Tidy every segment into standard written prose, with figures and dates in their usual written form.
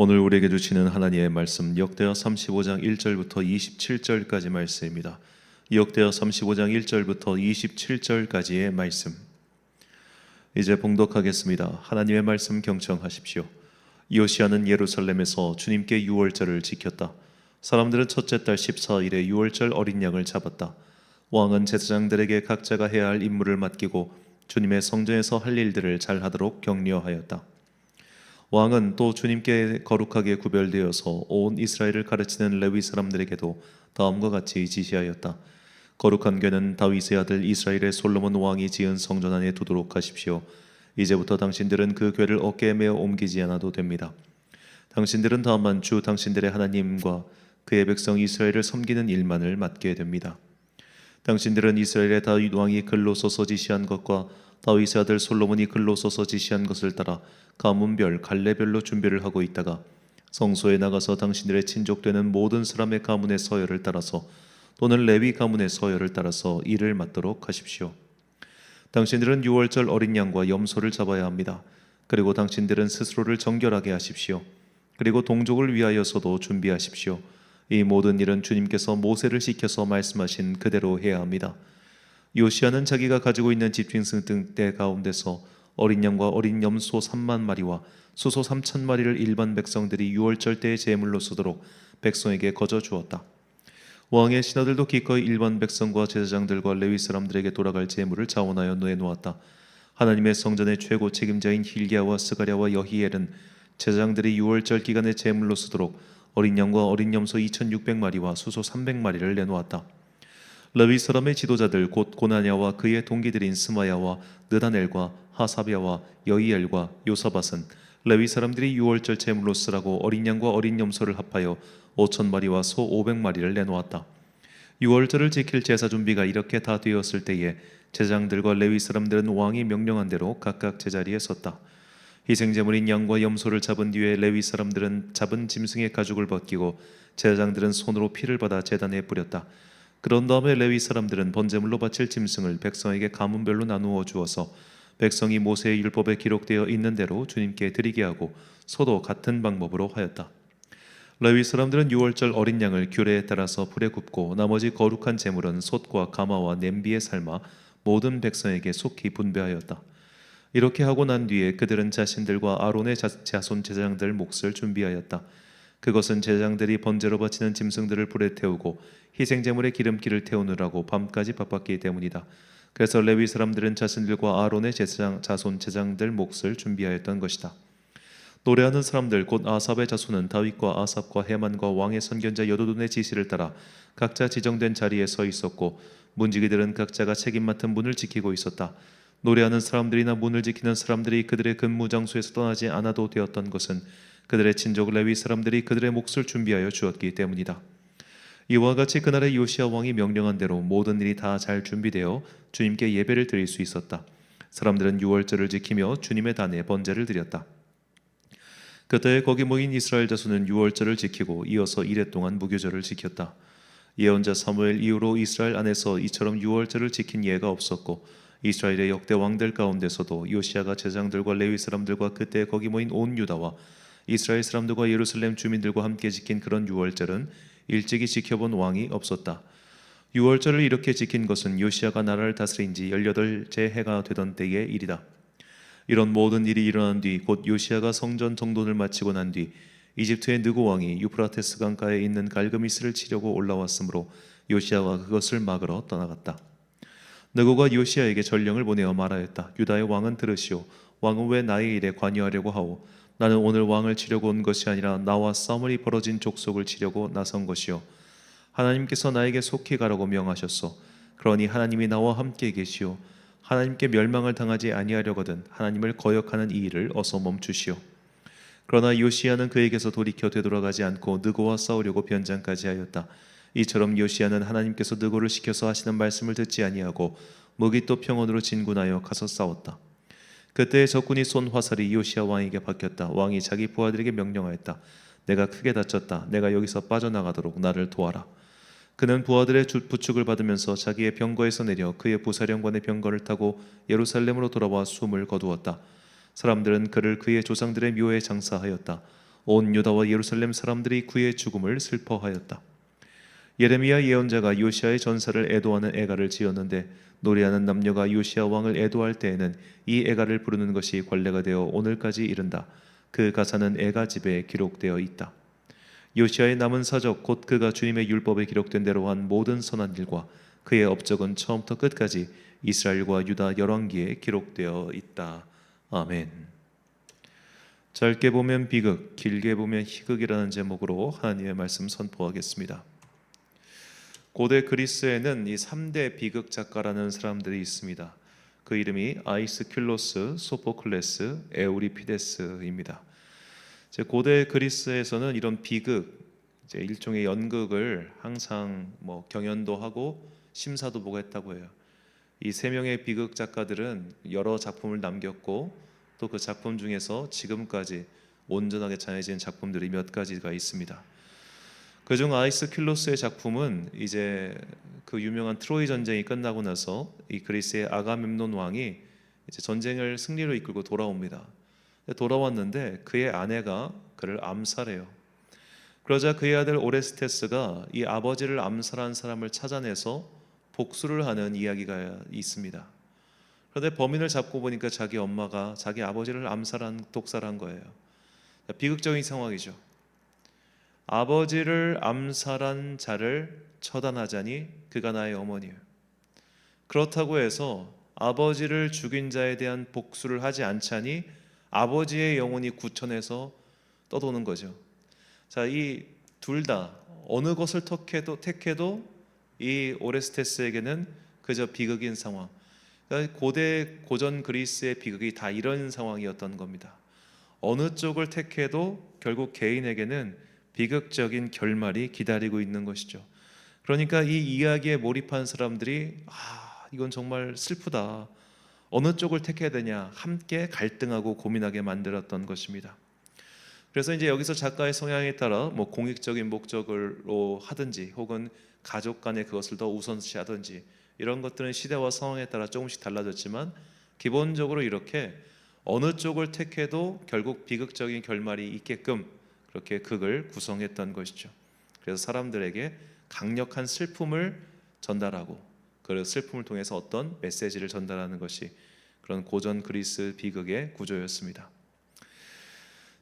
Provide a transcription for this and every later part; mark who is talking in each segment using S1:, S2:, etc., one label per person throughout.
S1: 오늘 우리에게 주시는 하나님의 말씀 역대하 35장 1절부터 27절까지 말씀입니다. 역대하 35장 1절부터 27절까지의 말씀. 이제 봉독하겠습니다. 하나님의 말씀 경청하십시오. 요시야는 예루살렘에서 주님께 유월절을 지켰다. 사람들은 첫째 달 14일에 유월절 어린 양을 잡았다. 왕은 제사장들에게 각자가 해야 할 임무를 맡기고 주님의 성전에서 할 일들을 잘하도록 격려하였다. 왕은 또 주님께 거룩하게 구별되어서 온 이스라엘을 가르치는 레위 사람들에게도 다음과 같이 지시하였다. 거룩한 궤는 다윗의 아들 이스라엘의 솔로몬 왕이 지은 성전 안에 두도록 하십시오. 이제부터 당신들은 그 궤를 어깨에 메어 옮기지 않아도 됩니다. 당신들은 다만 주 당신들의 하나님과 그의 백성 이스라엘을 섬기는 일만을 맡게 됩니다. 당신들은 이스라엘의 다윗 왕이 글로써서 지시한 것과 다윗의 아들 솔로몬이 글로써서 지시한 것을 따라 가문별, 갈래별로 준비를 하고 있다가 성소에 나가서 당신들의 친족되는 모든 사람의 가문의 서열을 따라서 또는 레위 가문의 서열을 따라서 일을 맡도록 하십시오. 당신들은 유월절 어린 양과 염소를 잡아야 합니다. 그리고 당신들은 스스로를 정결하게 하십시오. 그리고 동족을 위하여서도 준비하십시오. 이 모든 일은 주님께서 모세를 시켜서 말씀하신 그대로 해야 합니다. 요시야는 자기가 가지고 있는 집중승 등대 가운데서 어린 양과 어린 염소 3만 마리와 수소 3천 마리를 일반 백성들이 유월절 때의 제물로 쓰도록 백성에게 거저 주었다. 왕의 신하들도 기꺼이 일반 백성과 제사장들과 레위 사람들에게 돌아갈 제물을 자원하여 내놓았다. 하나님의 성전의 최고 책임자인 힐기야와 스가랴와 여히엘은 제사장들이 유월절 기간에 제물로 쓰도록 어린 양과 어린 염소 2,600마리와 수소 300마리를 내놓았다. 레위 사람의 지도자들 곧 고나냐와 그의 동기들인 스마야와 느다넬과 하사랴와 여히엘과 요사밧은 레위 사람들이 유월절 제물로 쓰라고 어린 양과 어린 염소를 합하여 5,000마리와 소 500마리를 내놓았다. 유월절을 지킬 제사 준비가 이렇게 다 되었을 때에 제사장들과 레위 사람들은 왕이 명령한 대로 각각 제자리에 섰다. 희생제물인 양과 염소를 잡은 뒤에 레위 사람들은 잡은 짐승의 가죽을 벗기고 제사장들은 손으로 피를 받아 제단에 뿌렸다. 그런 다음에 레위 사람들은 번제물로 바칠 짐승을 백성에게 가문별로 나누어 주어서 백성이 모세의 율법에 기록되어 있는 대로 주님께 드리게 하고 소도 같은 방법으로 하였다. 레위 사람들은 유월절 어린 양을 규례에 따라서 불에 굽고 나머지 거룩한 제물은 솥과 가마와 냄비에 삶아 모든 백성에게 속히 분배하였다. 이렇게 하고 난 뒤에 그들은 자신들과 아론의 자손 제사장들 몫을 준비하였다. 그것은 제사장들이 번제로 바치는 짐승들을 불에 태우고 희생제물의 기름기를 태우느라고 밤까지 바빴기 때문이다. 그래서 레위 사람들은 자신들과 아론의 자손 제사장들 몫을 준비하였던 것이다. 노래하는 사람들 곧 아삽의 자손은 다윗과 아삽과 헤만과 왕의 선견자 여두둔의 지시를 따라 각자 지정된 자리에 서 있었고 문지기들은 각자가 책임 맡은 문을 지키고 있었다. 노래하는 사람들이나 문을 지키는 사람들이 그들의 근무 장소에서 떠나지 않아도 되었던 것은 그들의 친족 레위 사람들이 그들의 몫을 준비하여 주었기 때문이다. 이와 같이 그날의 요시야 왕이 명령한 대로 모든 일이 다 잘 준비되어 주님께 예배를 드릴 수 있었다. 사람들은 유월절을 지키며 주님의 단에 번제를 드렸다. 그때 거기 모인 이스라엘 자손은 유월절을 지키고 이어서 이레 동안 무교절을 지켰다. 예언자 사무엘 이후로 이스라엘 안에서 이처럼 유월절을 지킨 예가 없었고 이스라엘의 역대 왕들 가운데서도 요시야가 제사장들과 레위 사람들과 그때 거기 모인 온 유다와 이스라엘 사람들과 예루살렘 주민들과 함께 지킨 그런 유월절은 일찍이 지켜본 왕이 없었다. 유월절을 이렇게 지킨 것은 요시야가 나라를 다스린 지 18째 해가 되던 때의 일이다. 이런 모든 일이 일어난 뒤 곧 요시야가 성전 정돈을 마치고 난 뒤 이집트의 느고 왕이 유프라테스 강가에 있는 갈그미스를 치려고 올라왔으므로 요시야가 그것을 막으러 떠나갔다. 느고가 요시야에게 전령을 보내어 말하였다. 유다의 왕은 들으시오. 왕은 왜 나의 일에 관여하려고 하오? 나는 오늘 왕을 치려고 온 것이 아니라 나와 싸움이 벌어진 족속을 치려고 나선 것이오. 하나님께서 나에게 속히 가라고 명하셨소. 그러니 하나님이 나와 함께 계시오. 하나님께 멸망을 당하지 아니하려거든 하나님을 거역하는 이 일을 어서 멈추시오. 그러나 요시야는 그에게서 돌이켜 되돌아가지 않고 느고와 싸우려고 변장까지 하였다. 이처럼 요시야는 하나님께서 느고를 시켜서 하시는 말씀을 듣지 아니하고 무기또 평원으로 진군하여 가서 싸웠다. 그때 적군이 쏜 화살이 요시야 왕에게 박혔다. 왕이 자기 부하들에게 명령하였다. 내가 크게 다쳤다. 내가 여기서 빠져나가도록 나를 도와라. 그는 부하들의 부축을 받으면서 자기의 병거에서 내려 그의 부사령관의 병거를 타고 예루살렘으로 돌아와 숨을 거두었다. 사람들은 그를 그의 조상들의 묘에 장사하였다. 온 유다와 예루살렘 사람들이 그의 죽음을 슬퍼하였다. 예레미야 예언자가 요시아의 전사를 애도하는 애가를 지었는데 노래하는 남녀가 요시아 왕을 애도할 때에는 이 애가를 부르는 것이 관례가 되어 오늘까지 이른다. 그 가사는 애가집에 기록되어 있다. 요시아의 남은 사적 곧 그가 주님의 율법에 기록된 대로 한 모든 선한 일과 그의 업적은 처음부터 끝까지 이스라엘과 유다 열왕기에 기록되어 있다. 아멘. 짧게 보면 비극, 길게 보면 희극이라는 제목으로 하나님의 말씀 선포하겠습니다. 고대 그리스에는 이 3대 비극 작가라는 사람들이 있습니다. 그 이름이 아이스킬로스, 소포클레스, 에우리피데스입니다. 고대 그리스에서는 이런 비극, 일종의 연극을 항상 경연도 하고 심사도 보고 했다고 해요. 이 세 명의 비극 작가들은 여러 작품을 남겼고 또 그 작품 중에서 지금까지 온전하게 전해진 작품들이 몇 가지가 있습니다. 그중 아이스킬로스의 작품은 이제 그 유명한 트로이 전쟁이 끝나고 나서 이 그리스의 아가멤논 왕이 이제 전쟁을 승리로 이끌고 돌아옵니다. 돌아왔는데 그의 아내가 그를 암살해요. 그러자 그의 아들 오레스테스가 이 아버지를 암살한 사람을 찾아내서 복수를 하는 이야기가 있습니다. 그런데 범인을 잡고 보니까 자기 엄마가 자기 아버지를 독살한 거예요. 비극적인 상황이죠. 아버지를 암살한 자를 처단하자니 그가 나의 어머니예요. 그렇다고 해서 아버지를 죽인 자에 대한 복수를 하지 않자니 아버지의 영혼이 구천에서 떠도는 거죠. 자, 이 둘 다 어느 것을 택해도 이 오레스테스에게는 그저 비극인 상황. 그러니까 고전 그리스의 비극이 다 이런 상황이었던 겁니다. 어느 쪽을 택해도 결국 개인에게는 비극적인 결말이 기다리고 있는 것이죠. 그러니까 이 이야기에 몰입한 사람들이 이건 정말 슬프다. 어느 쪽을 택해야 되냐 함께 갈등하고 고민하게 만들었던 것입니다. 그래서 이제 여기서 작가의 성향에 따라 공익적인 목적으로 하든지 혹은 가족 간에 그것을 더 우선시하든지 이런 것들은 시대와 상황에 따라 조금씩 달라졌지만 기본적으로 이렇게 어느 쪽을 택해도 결국 비극적인 결말이 있게끔 그렇게 극을 구성했던 것이죠. 그래서 사람들에게 강력한 슬픔을 전달하고 그 슬픔을 통해서 어떤 메시지를 전달하는 것이 그런 고전 그리스 비극의 구조였습니다.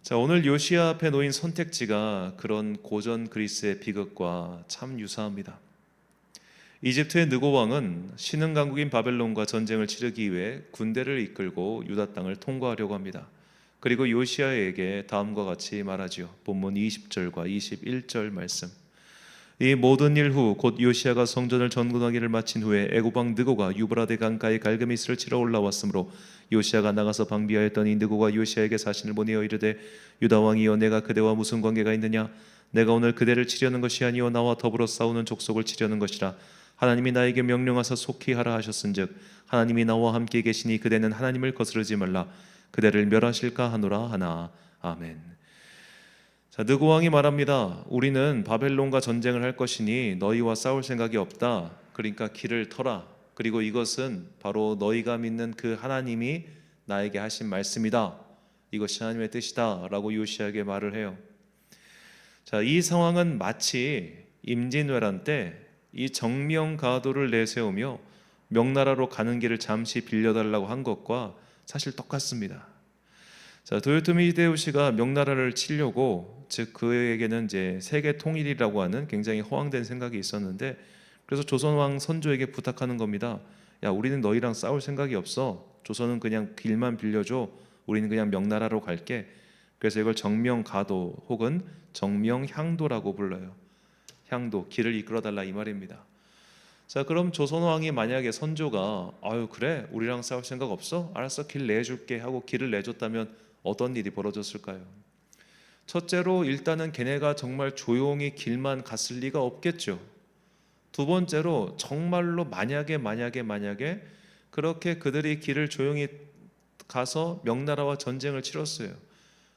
S1: 자, 오늘 요시야 앞에 놓인 선택지가 그런 고전 그리스의 비극과 참 유사합니다. 이집트의 느고 왕은 신흥 강국인 바벨론과 전쟁을 치르기 위해 군대를 이끌고 유다 땅을 통과하려고 합니다. 그리고 요시야에게 다음과 같이 말하지요. 본문 20절과 21절 말씀. 이 모든 일 후 곧 요시야가 성전을 전군하기를 마친 후에 애굽 왕 느고가 유브라데 강가에 갈그미스를 치러 올라왔으므로 요시야가 나가서 방비하였더니 느고가 요시야에게 사신을 보내어 이르되 유다 왕이여 내가 그대와 무슨 관계가 있느냐 내가 오늘 그대를 치려는 것이 아니요 나와 더불어 싸우는 족속을 치려는 것이라 하나님이 나에게 명령하사 속히 하라 하셨은즉 하나님이 나와 함께 계시니 그대는 하나님을 거스르지 말라 그대를 멸하실까 하노라 하나 아멘. 자, 느고 왕이 말합니다. 우리는 바벨론과 전쟁을 할 것이니 너희와 싸울 생각이 없다. 그러니까 길을 터라. 그리고 이것은 바로 너희가 믿는 그 하나님이 나에게 하신 말씀이다. 이것이 하나님의 뜻이다 라고 요시야에게 말을 해요. 자, 이 상황은 마치 임진왜란 때 이 정명가도를 내세우며 명나라로 가는 길을 잠시 빌려달라고 한 것과 사실 똑같습니다. 자, 도요토미 히데요시가 명나라를 치려고 즉 그에게는 이제 세계 통일이라고 하는 굉장히 허황된 생각이 있었는데 그래서 조선왕 선조에게 부탁하는 겁니다. 야, 우리는 너희랑 싸울 생각이 없어. 조선은 그냥 길만 빌려줘. 우리는 그냥 명나라로 갈게. 그래서 이걸 정명가도 혹은 정명향도라고 불러요. 향도, 길을 이끌어달라 이 말입니다. 자, 그럼 조선왕이 만약에 선조가 아유 그래 우리랑 싸울 생각 없어? 알았어 길 내줄게 하고 길을 내줬다면 어떤 일이 벌어졌을까요? 첫째로 일단은 걔네가 정말 조용히 길만 갔을 리가 없겠죠. 두 번째로 정말로 만약에 그렇게 그들이 길을 조용히 가서 명나라와 전쟁을 치렀어요.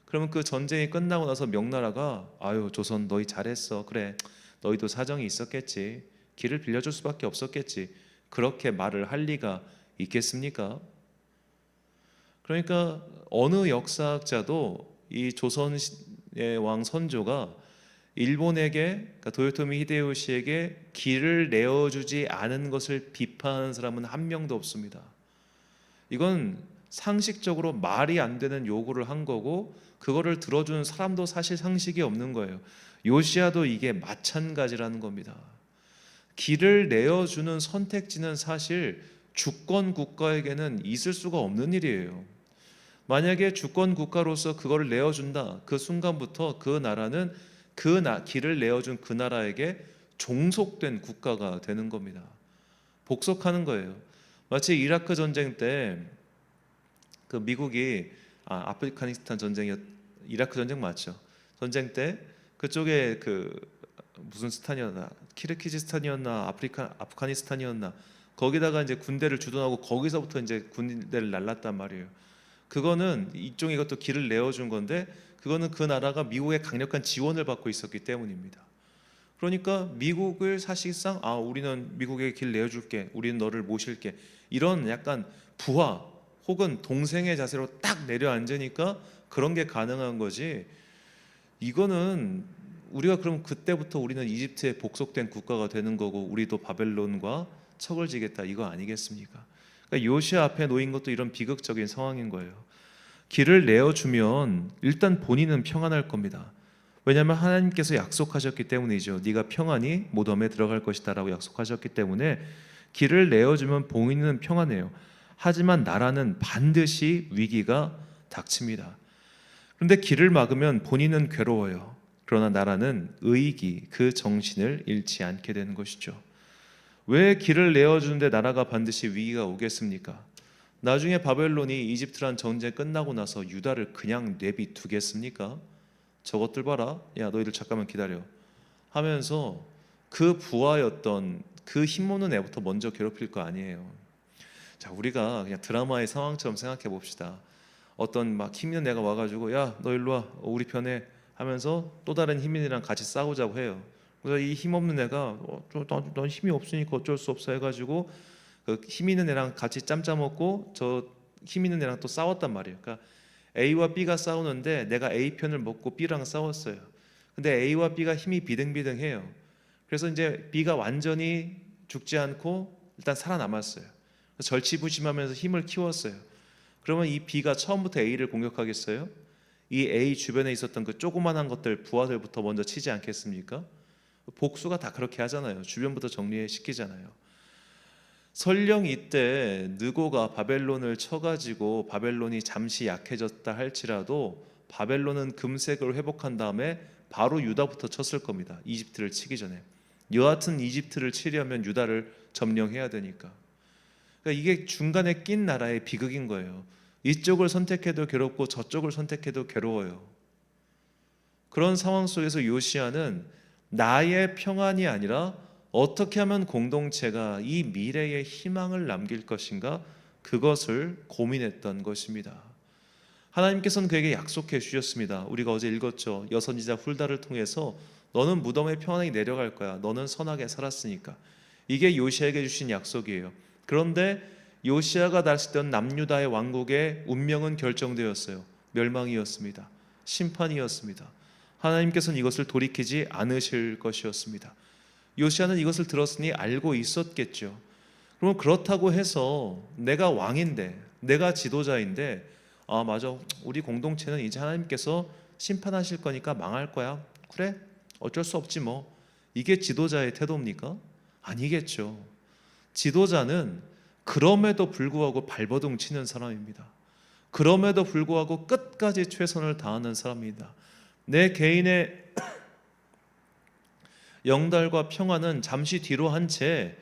S1: 그러면 그 전쟁이 끝나고 나서 명나라가 아유 조선 너희 잘했어. 그래 너희도 사정이 있었겠지. 길을 빌려줄 수밖에 없었겠지. 그렇게 말을 할 리가 있겠습니까? 그러니까 어느 역사학자도 이 조선 왕 선조가 일본에게, 그러니까 도요토미 히데요시에게 길을 내어주지 않은 것을 비판하는 사람은 한 명도 없습니다. 이건 상식적으로 말이 안 되는 요구를 한 거고, 그거를 들어주는 사람도 사실 상식이 없는 거예요. 요시야도 이게 마찬가지라는 겁니다. 길을 내어주는 선택지는 사실 주권 국가에게는 있을 수가 없는 일이에요. 만약에 주권 국가로서 그거를 내어준다, 그 순간부터 그 나라는 길을 내어준 그 나라에게 종속된 국가가 되는 겁니다. 복속하는 거예요. 마치 이라크 전쟁 때 그 미국이 아프가니스탄 전쟁이었 이라크 전쟁 맞죠? 전쟁 때 그쪽에 그 무슨 스탄이었나, 키르기즈스탄이었나, 아프가니스탄이었나, 거기다가 이제 군대를 주둔하고 거기서부터 이제 군대를 날랐단 말이에요. 그거는 일종의 이것도 길을 내어준 건데, 그거는 그 나라가 미국의 강력한 지원을 받고 있었기 때문입니다. 그러니까 미국을 사실상 우리는 미국에게 길 내어줄게, 우리는 너를 모실게, 이런 약간 부하 혹은 동생의 자세로 딱 내려앉으니까 그런 게 가능한 거지. 이거는 우리가 그럼 그때부터 우리는 이집트에 복속된 국가가 되는 거고 우리도 바벨론과 척을 지겠다, 이거 아니겠습니까? 그러니까 요시아 앞에 놓인 것도 이런 비극적인 상황인 거예요. 길을 내어주면 일단 본인은 평안할 겁니다. 왜냐하면 하나님께서 약속하셨기 때문이죠. 네가 평안히 무덤에 들어갈 것이다 라고 약속하셨기 때문에 길을 내어주면 본인은 평안해요. 하지만 나라는 반드시 위기가 닥칩니다. 그런데 길을 막으면 본인은 괴로워요. 그러나 나라는 의기, 그 정신을 잃지 않게 되는 것이죠. 왜 길을 내어주는데 나라가 반드시 위기가 오겠습니까? 나중에 바벨론이 이집트란 전쟁 끝나고 나서 유다를 그냥 내비두겠습니까? 저것들 봐라, 야 너희들 잠깐만 기다려 하면서 그 부하였던 그 힘없는 애부터 먼저 괴롭힐 거 아니에요. 자, 우리가 그냥 드라마의 상황처럼 생각해 봅시다. 어떤 막 힘 있는 애가 와가지고 야 너 일로 와, 우리 편에 하면서 또 다른 힘 있는 애랑 같이 싸우자고 해요. 그래서 이 힘 없는 애가 넌 힘이 없으니까 어쩔 수 없어 해가지고 그 힘 있는 애랑 같이 짬짜 먹고 저 힘 있는 애랑 또 싸웠단 말이에요. 그러니까 A와 B가 싸우는데 내가 A 편을 먹고 B랑 싸웠어요. 근데 A와 B가 힘이 비등비등해요. 그래서 이제 B가 완전히 죽지 않고 일단 살아남았어요. 절치부심하면서 힘을 키웠어요. 그러면 이 B가 처음부터 A를 공격하겠어요? 이 A 주변에 있었던 그 조그만한 것들, 부하들부터 먼저 치지 않겠습니까? 복수가 다 그렇게 하잖아요. 주변부터 정리시키잖아요. 설령 이때 느고가 바벨론을 쳐가지고 바벨론이 잠시 약해졌다 할지라도 바벨론은 금색을 회복한 다음에 바로 유다부터 쳤을 겁니다. 이집트를 치기 전에. 여하튼 이집트를 치려면 유다를 점령해야 되니까. 그러니까 이게 중간에 낀 나라의 비극인 거예요. 이쪽을 선택해도 괴롭고 저쪽을 선택해도 괴로워요. 그런 상황 속에서 요시야는 나의 평안이 아니라 어떻게 하면 공동체가 이 미래의 희망을 남길 것인가, 그것을 고민했던 것입니다. 하나님께서는 그에게 약속해 주셨습니다. 우리가 어제 읽었죠. 여선지자 훌다를 통해서 너는 무덤에 평안히 내려갈 거야. 너는 선하게 살았으니까. 이게 요시야에게 주신 약속이에요. 그런데 요시야가 다스리던 남유다의 왕국의 운명은 결정되었어요. 멸망이었습니다. 심판이었습니다. 하나님께서는 이것을 돌이키지 않으실 것이었습니다. 요시야는 이것을 들었으니 알고 있었겠죠. 그럼 그렇다고 해서 내가 왕인데, 내가 지도자인데, 맞아, 우리 공동체는 이제 하나님께서 심판하실 거니까 망할 거야. 그래, 어쩔 수 없지 뭐. 이게 지도자의 태도입니까? 아니겠죠. 지도자는 그럼에도 불구하고 발버둥 치는 사람입니다. 그럼에도 불구하고 끝까지 최선을 다하는 사람입니다. 내 개인의 영달과 평안은 잠시 뒤로 한 채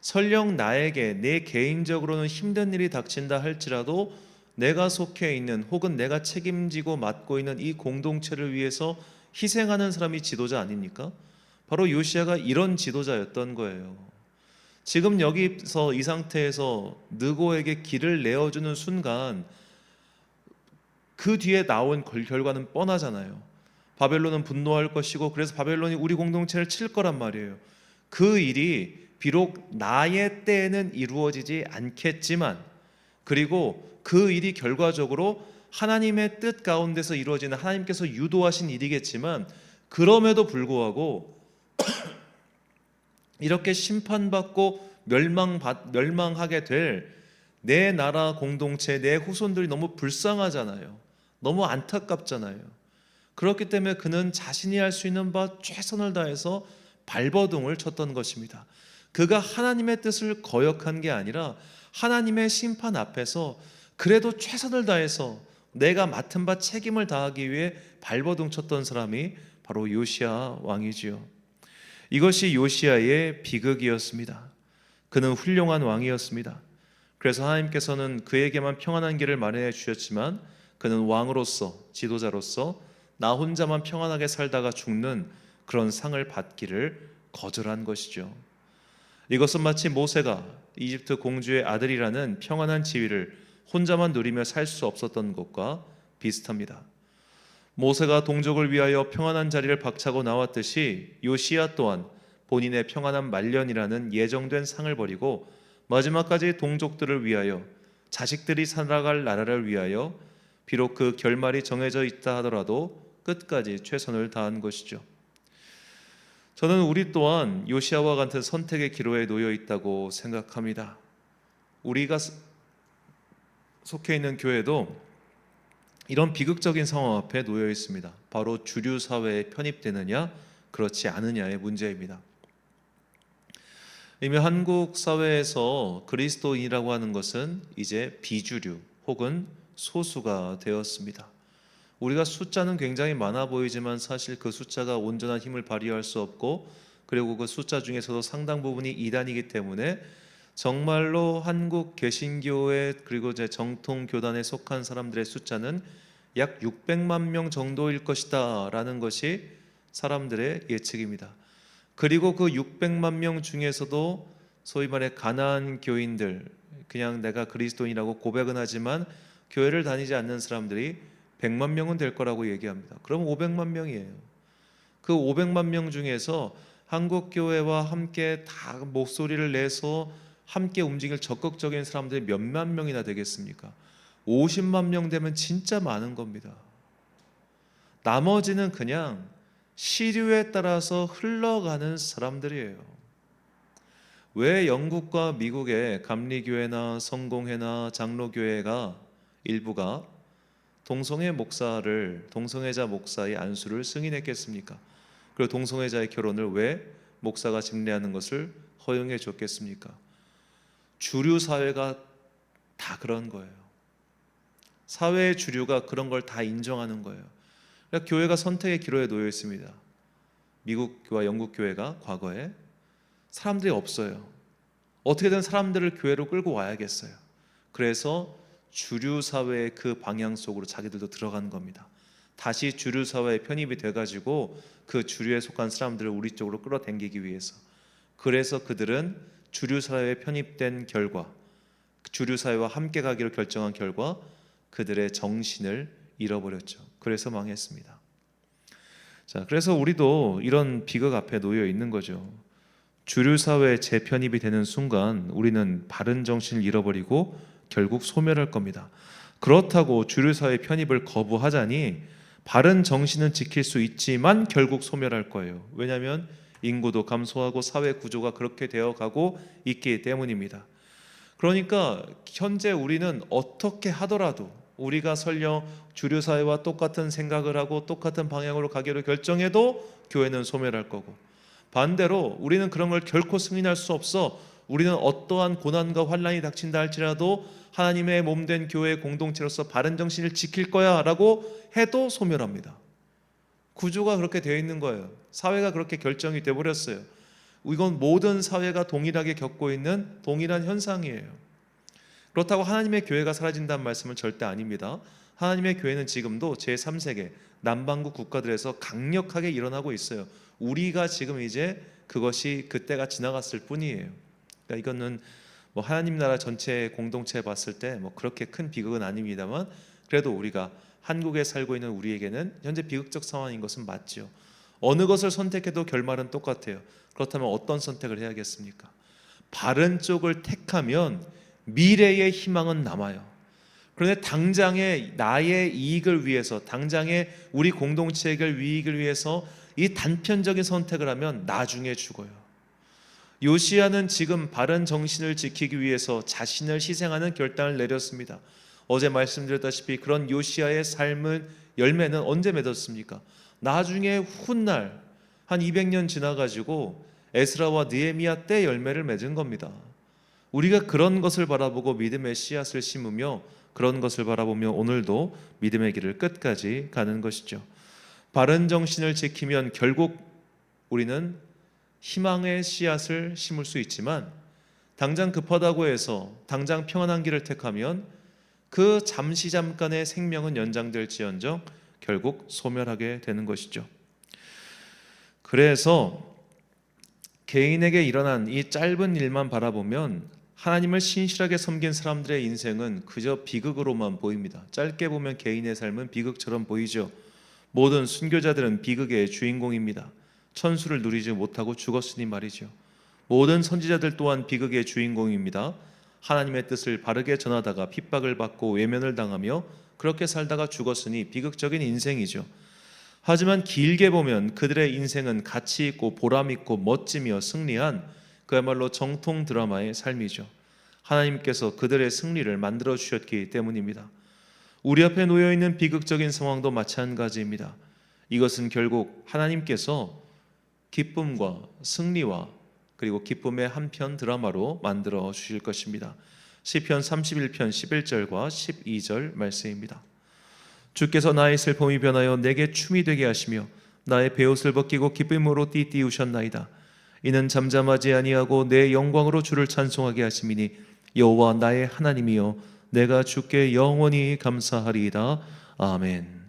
S1: 설령 나에게 내 개인적으로는 힘든 일이 닥친다 할지라도 내가 속해 있는 혹은 내가 책임지고 맡고 있는 이 공동체를 위해서 희생하는 사람이 지도자 아닙니까? 바로 요시야가 이런 지도자였던 거예요. 지금 여기서 이 상태에서 느고에게 길을 내어주는 순간 그 뒤에 나온 결과는 뻔하잖아요. 바벨론은 분노할 것이고 그래서 바벨론이 우리 공동체를 칠 거란 말이에요. 그 일이 비록 나의 때에는 이루어지지 않겠지만, 그리고 그 일이 결과적으로 하나님의 뜻 가운데서 이루어지는 하나님께서 유도하신 일이겠지만 그럼에도 불구하고 이렇게 심판받고 멸망하게 될 내 나라 공동체, 내 후손들이 너무 불쌍하잖아요. 너무 안타깝잖아요. 그렇기 때문에 그는 자신이 할 수 있는 바 최선을 다해서 발버둥을 쳤던 것입니다. 그가 하나님의 뜻을 거역한 게 아니라 하나님의 심판 앞에서 그래도 최선을 다해서 내가 맡은 바 책임을 다하기 위해 발버둥 쳤던 사람이 바로 요시야 왕이지요. 이것이 요시야의 비극이었습니다. 그는 훌륭한 왕이었습니다. 그래서 하나님께서는 그에게만 평안한 길을 마련해 주셨지만 그는 왕으로서, 지도자로서 나 혼자만 평안하게 살다가 죽는 그런 상을 받기를 거절한 것이죠. 이것은 마치 모세가 이집트 공주의 아들이라는 평안한 지위를 혼자만 누리며 살 수 없었던 것과 비슷합니다. 모세가 동족을 위하여 평안한 자리를 박차고 나왔듯이 요시야 또한 본인의 평안한 말년이라는 예정된 상을 버리고 마지막까지 동족들을 위하여, 자식들이 살아갈 나라를 위하여 비록 그 결말이 정해져 있다 하더라도 끝까지 최선을 다한 것이죠. 저는 우리 또한 요시야와 같은 선택의 기로에 놓여 있다고 생각합니다. 우리가 속해 있는 교회도 이런 비극적인 상황 앞에 놓여 있습니다. 바로 주류 사회에 편입되느냐 그렇지 않느냐의 문제입니다. 이미 한국 사회에서 그리스도인이라고 하는 것은 이제 비주류 혹은 소수가 되었습니다. 우리가 숫자는 굉장히 많아 보이지만 사실 그 숫자가 온전한 힘을 발휘할 수 없고, 그리고 그 숫자 중에서도 상당 부분이 이단이기 때문에 정말로 한국 개신교회 그리고 이제 정통 교단에 속한 사람들의 숫자는 약 600만 명 정도일 것이다 라는 것이 사람들의 예측입니다. 그리고 그 600만 명 중에서도 소위 말해 가난한 교인들, 그냥 내가 그리스도인이라고 고백은 하지만 교회를 다니지 않는 사람들이 100만 명은 될 거라고 얘기합니다. 그럼 500만 명이에요. 그 500만 명 중에서 한국교회와 함께 다 목소리를 내서 함께 움직일 적극적인 사람들이 몇만 명이나 되겠습니까? 50만 명 되면 진짜 많은 겁니다. 나머지는 그냥 시류에 따라서 흘러가는 사람들이에요. 왜 영국과 미국의 감리교회나 성공회나 장로교회가 일부가 동성애자 목사의 안수를 승인했겠습니까? 그리고 동성애자의 결혼을 왜 목사가 집례하는 것을 허용해 줬겠습니까? 주류 사회가 다 그런 거예요. 사회의 주류가 그런 걸 다 인정하는 거예요. 그러니까 교회가 선택의 기로에 놓여 있습니다. 미국과 영국 교회가 과거에 사람들이 없어요. 어떻게든 사람들을 교회로 끌고 와야겠어요. 그래서 주류 사회의 그 방향 속으로 자기들도 들어간 겁니다. 다시 주류 사회에 편입이 돼가지고 그 주류에 속한 사람들을 우리 쪽으로 끌어당기기 위해서. 그래서 그들은 주류 사회에 편입된 결과, 주류 사회와 함께 가기로 결정한 결과 그들의 정신을 잃어버렸죠. 그래서 망했습니다. 자, 그래서 우리도 이런 비극 앞에 놓여 있는 거죠. 주류 사회에 재편입이 되는 순간 우리는 바른 정신을 잃어버리고 결국 소멸할 겁니다. 그렇다고 주류 사회 편입을 거부하자니 바른 정신은 지킬 수 있지만 결국 소멸할 거예요. 왜냐하면 인구도 감소하고 사회 구조가 그렇게 되어가고 있기 때문입니다. 그러니까 현재 우리는 어떻게 하더라도 우리가 설령 주류 사회와 똑같은 생각을 하고 똑같은 방향으로 가기로 결정해도 교회는 소멸할 거고, 반대로 우리는 그런 걸 결코 승인할 수 없어. 우리는 어떠한 고난과 환난이 닥친다 할지라도 하나님의 몸된 교회의 공동체로서 바른 정신을 지킬 거야 라고 해도 소멸합니다. 구조가 그렇게 되어 있는 거예요. 사회가 그렇게 결정이 되어버렸어요. 이건 모든 사회가 동일하게 겪고 있는 동일한 현상이에요. 그렇다고 하나님의 교회가 사라진다는 말씀은 절대 아닙니다. 하나님의 교회는 지금도 제3세계 남반구 국가들에서 강력하게 일어나고 있어요. 우리가 지금 이제 그것이 그때가 지나갔을 뿐이에요. 그러니까 이거는 뭐 하나님 나라 전체 공동체에 봤을 때 뭐 그렇게 큰 비극은 아닙니다만, 그래도 우리가 한국에 살고 있는 우리에게는 현재 비극적 상황인 것은 맞죠. 어느 것을 선택해도 결말은 똑같아요. 그렇다면 어떤 선택을 해야겠습니까? 바른 쪽을 택하면 미래의 희망은 남아요. 그런데 당장의 나의 이익을 위해서, 당장의 우리 공동체의 이익을 위해서 이 단편적인 선택을 하면 나중에 죽어요. 요시야는 지금 바른 정신을 지키기 위해서 자신을 희생하는 결단을 내렸습니다. 어제 말씀드렸다시피 그런 요시야의 삶은 열매는 언제 맺었습니까? 나중에 훗날 한 200년 지나가지고 에스라와 느헤미야 때 열매를 맺은 겁니다. 우리가 그런 것을 바라보고 믿음의 씨앗을 심으며 그런 것을 바라보며 오늘도 믿음의 길을 끝까지 가는 것이죠. 바른 정신을 지키면 결국 우리는 희망의 씨앗을 심을 수 있지만, 당장 급하다고 해서 당장 평안한 길을 택하면 그 잠깐의 생명은 연장될지언정 결국 소멸하게 되는 것이죠. 그래서 개인에게 일어난 이 짧은 일만 바라보면 하나님을 신실하게 섬긴 사람들의 인생은 그저 비극으로만 보입니다. 짧게 보면 개인의 삶은 비극처럼 보이죠. 모든 순교자들은 비극의 주인공입니다. 천수를 누리지 못하고 죽었으니 말이죠. 모든 선지자들 또한 비극의 주인공입니다. 하나님의 뜻을 바르게 전하다가 핍박을 받고 외면을 당하며 그렇게 살다가 죽었으니 비극적인 인생이죠. 하지만 길게 보면 그들의 인생은 가치 있고 보람 있고 멋지며 승리한 그야말로 정통 드라마의 삶이죠. 하나님께서 그들의 승리를 만들어 주셨기 때문입니다. 우리 앞에 놓여 있는 비극적인 상황도 마찬가지입니다. 이것은 결국 하나님께서 기쁨과 승리와 그리고 기쁨의 한편 드라마로 만들어 주실 것입니다. 시편 31편 11절과 12절 말씀입니다. 주께서 나의 슬픔이 변하여 내게 춤이 되게 하시며 나의 베옷을 벗기고 기쁨으로 띠띠우셨나이다. 이는 잠잠하지 아니하고 내 영광으로 주를 찬송하게 하심이니 여호와 나의 하나님이여 내가 주께 영원히 감사하리이다. 아멘.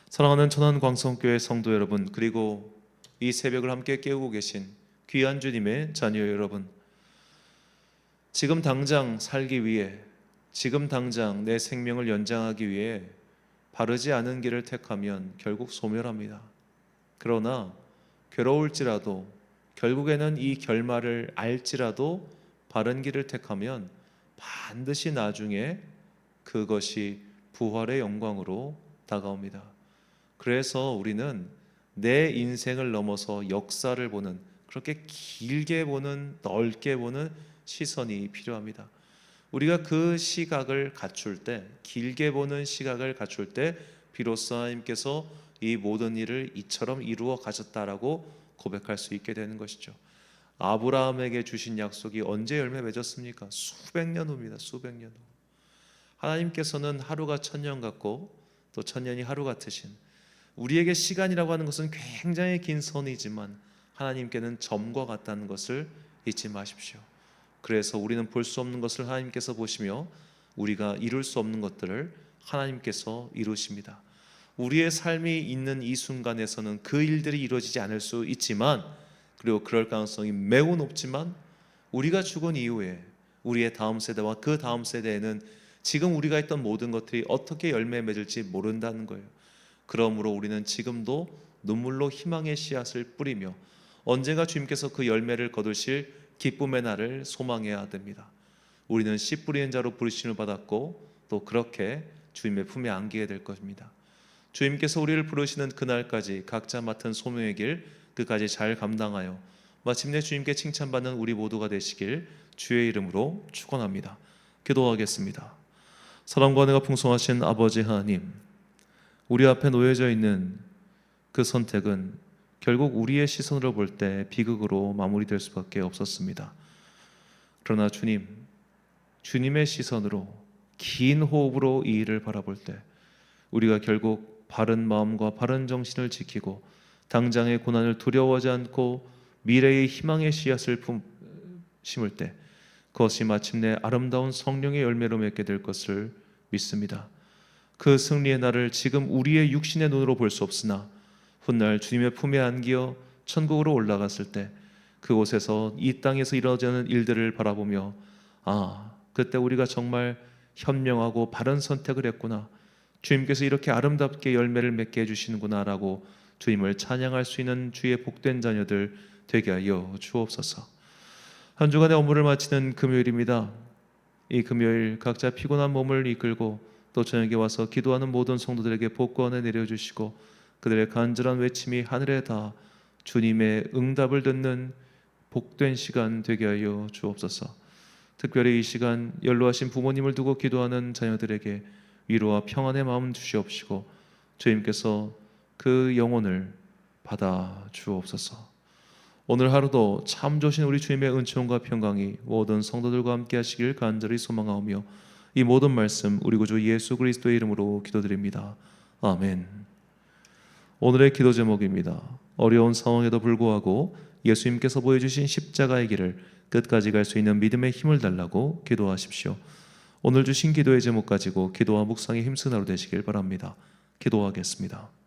S1: 사랑하는 천안광성교회 성도 여러분, 그리고 이 새벽을 함께 깨우고 계신 귀한 주님의 자녀 여러분, 지금 당장 살기 위해, 지금 당장 내 생명을 연장하기 위해 바르지 않은 길을 택하면 결국 소멸합니다. 그러나 괴로울지라도, 결국에는 이 결말을 알지라도 바른 길을 택하면 반드시 나중에 그것이 부활의 영광으로 다가옵니다. 그래서 우리는 내 인생을 넘어서 역사를 보는, 그렇게 길게 보는, 넓게 보는 시선이 필요합니다. 우리가 그 시각을 갖출 때, 길게 보는 시각을 갖출 때 비로소 하나님께서 이 모든 일을 이처럼 이루어 가셨다라고 고백할 수 있게 되는 것이죠. 아브라함에게 주신 약속이 언제 열매 맺었습니까? 수백 년 후입니다. 수백 년 후. 하나님께서는 하루가 천년 같고 또 천년이 하루 같으신, 우리에게 시간이라고 하는 것은 굉장히 긴 선이지만 하나님께는 점과 같다는 것을 잊지 마십시오. 그래서 우리는 볼 수 없는 것을 하나님께서 보시며 우리가 이룰 수 없는 것들을 하나님께서 이루십니다. 우리의 삶이 있는 이 순간에서는 그 일들이 이루어지지 않을 수 있지만, 그리고 그럴 가능성이 매우 높지만, 우리가 죽은 이후에 우리의 다음 세대와 그 다음 세대에는 지금 우리가 했던 모든 것들이 어떻게 열매 맺을지 모른다는 거예요. 그러므로 우리는 지금도 눈물로 희망의 씨앗을 뿌리며 언젠가 주님께서 그 열매를 거두실 기쁨의 날을 소망해야 됩니다. 우리는 씨 뿌리는 자로 부르심을 받았고 또 그렇게 주님의 품에 안기게 될 것입니다. 주님께서 우리를 부르시는 그날까지 각자 맡은 소명의 길 끝까지 잘 감당하여 마침내 주님께 칭찬받는 우리 모두가 되시길 주의 이름으로 축원합니다. 기도하겠습니다. 사랑과 은혜가 풍성하신 아버지 하나님, 우리 앞에 놓여져 있는 그 선택은 결국 우리의 시선으로 볼 때 비극으로 마무리될 수밖에 없었습니다. 그러나 주님, 주님의 시선으로 긴 호흡으로 이 일을 바라볼 때 우리가 결국 바른 마음과 바른 정신을 지키고 당장의 고난을 두려워하지 않고 미래의 희망의 씨앗을 심을 때 그것이 마침내 아름다운 성령의 열매로 맺게 될 것을 믿습니다. 그 승리의 날을 지금 우리의 육신의 눈으로 볼 수 없으나 훗날 주님의 품에 안기어 천국으로 올라갔을 때 그곳에서 이 땅에서 이루어지는 일들을 바라보며 그때 우리가 정말 현명하고 바른 선택을 했구나, 주님께서 이렇게 아름답게 열매를 맺게 해주시는구나 라고 주님을 찬양할 수 있는 주의 복된 자녀들 되게 하여 주옵소서. 한 주간의 업무를 마치는 금요일입니다. 이 금요일 각자 피곤한 몸을 이끌고 또 저녁에 와서 기도하는 모든 성도들에게 복권을 내려주시고 그들의 간절한 외침이 하늘에 닿아 주님의 응답을 듣는 복된 시간 되게 하여 주옵소서. 특별히 이 시간 연로하신 부모님을 두고 기도하는 자녀들에게 위로와 평안의 마음 주시옵시고 주님께서 그 영혼을 받아 주옵소서. 오늘 하루도 참 좋으신 우리 주님의 은총과 평강이 모든 성도들과 함께 하시길 간절히 소망하오며 이 모든 말씀 우리 구주 예수 그리스도의 이름으로 기도드립니다. 아멘. 오늘의 기도 제목입니다. 어려운 상황에도 불구하고 예수님께서 보여주신 십자가의 길을 끝까지 갈 수 있는 믿음의 힘을 달라고 기도하십시오. 오늘 주신 기도의 제목 가지고 기도와 묵상에 힘쓰는 하루 되시길 바랍니다. 기도하겠습니다.